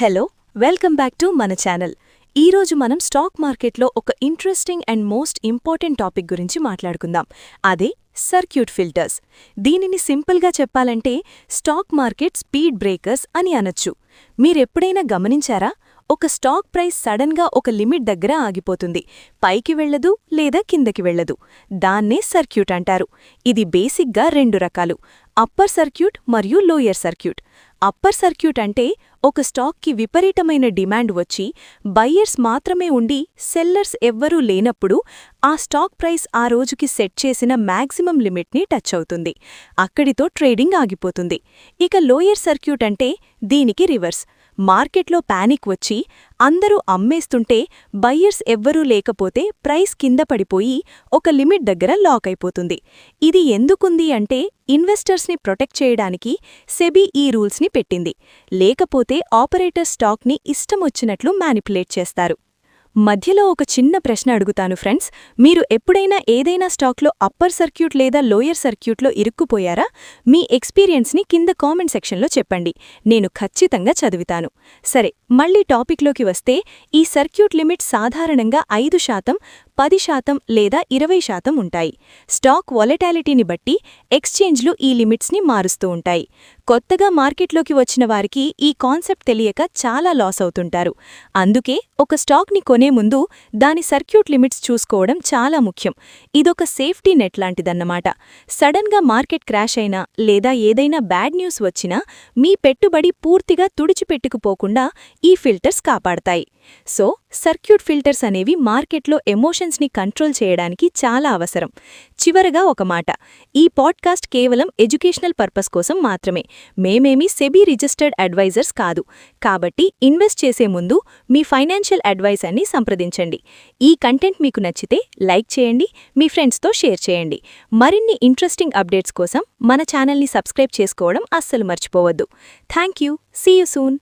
Hello welcome back to మన channel. ఈరోజు మనం స్టాక్ మార్కెట్లో ఒక interesting and most important topic గురించి మాట్లాడుకుందాం. అదే సర్క్యూట్ ఫిల్టర్స్. దీనిని సింపుల్గా చెప్పాలంటే స్టాక్ మార్కెట్ స్పీడ్ బ్రేకర్స్ అని అనొచ్చు. మీరెప్పుడైనా గమనించారా? ఒక స్టాక్ ప్రైస్ సడన్గా ఒక లిమిట్ దగ్గర ఆగిపోతుంది. పైకి వెళ్లదు లేదా కిందకి వెళ్లదు. దాన్నే సర్క్యూట్ అంటారు. ఇది బేసిక్గా రెండు రకాలు: అప్పర్ సర్క్యూట్ మరియు లోయర్ సర్క్యూట్. అప్పర్ సర్క్యూట్ అంటే ఒక స్టాక్కి విపరీతమైన డిమాండ్ వచ్చి బయ్యర్స్ మాత్రమే ఉండి సెల్లర్స్ ఎవ్వరూ లేనప్పుడు ఆ స్టాక్ ప్రైస్ ఆ రోజుకి సెట్ చేసిన మ్యాక్సిమం లిమిట్ని టచ్ అవుతుంది. అక్కడితో ట్రేడింగ్ ఆగిపోతుంది. ఇక లోయర్ సర్క్యూట్ అంటే దీనికి రివర్స్. మార్కెట్లో పానిక్ వచ్చి అందరూ అమ్మేస్తుంటే బయ్యర్స్ ఎవ్వరూ లేకపోతే ప్రైస్ కింద పడిపోయి ఒక లిమిట్ దగ్గర లాక్ అయిపోతుంది. ఇది ఎందుకుంది అంటే ఇన్వెస్టర్స్ని ప్రొటెక్ట్ చేయడానికి సెబీ ఈ రూల్స్ని పెట్టింది. లేకపోతే ఆపరేటర్ స్టాక్ని ఇష్టమొచ్చినట్లు మ్యానిపులేట్ చేస్తారు. మధ్యలో ఒక చిన్న ప్రశ్న అడుగుతాను ఫ్రెండ్స్. మీరు ఎప్పుడైనా ఏదైనా స్టాక్లో అప్పర్ సర్క్యూట్ లేదా లోయర్ సర్క్యూట్లో ఇరుక్కుపోయారా? మీ ఎక్స్పీరియన్స్ని కింద కామెంట్ సెక్షన్లో చెప్పండి. నేను ఖచ్చితంగా చదువుతాను. సరే, మళ్ళీ టాపిక్లోకి వస్తే ఈ సర్క్యూట్ లిమిట్ సాధారణంగా 5%, 10% లేదా 20% ఉంటాయి. స్టాక్ వాలటాలిటీని బట్టి ఎక్స్చేంజ్లు ఈ లిమిట్స్ని మారుస్తూ ఉంటాయి. కొత్తగా మార్కెట్లోకి వచ్చిన వారికి ఈ కాన్సెప్ట్ తెలియక చాలా లాస్ అవుతుంటారు. అందుకే ఒక స్టాక్ని కొనే ముందు దాని సర్క్యూట్ లిమిట్స్ చూసుకోవడం చాలా ముఖ్యం. ఇదొక సేఫ్టీ నెట్ లాంటిదన్నమాట. సడన్గా మార్కెట్ క్రాష్ అయినా లేదా ఏదైనా బ్యాడ్ న్యూస్ వచ్చినా మీ పెట్టుబడి పూర్తిగా తుడిచిపెట్టుకుపోకుండా ఈ ఫిల్టర్స్ కాపాడతాయి. సో సర్క్యూట్ ఫిల్టర్స్ అనేవి మార్కెట్లో ఎమోషన్స్ని కంట్రోల్ చేయడానికి చాలా అవసరం. చివరగా ఒక మాట: ఈ పాడ్కాస్ట్ కేవలం ఎడ్యుకేషనల్ పర్పస్ కోసం మాత్రమే. మేమేమీ సెబీ రిజిస్టర్డ్ అడ్వైజర్స్ కాదు. కాబట్టి ఇన్వెస్ట్ చేసే ముందు మీ ఫైనాన్షియల్ అడ్వైజర్ని సంప్రదించండి. ఈ కంటెంట్ మీకు నచ్చితే లైక్ చేయండి, మీ ఫ్రెండ్స్తో షేర్ చేయండి. మరిన్ని ఇంట్రెస్టింగ్ అప్డేట్స్ కోసం మన ఛానల్ని సబ్స్క్రైబ్ చేసుకోవడం అస్సలు మర్చిపోవద్దు. Thank you. See you soon.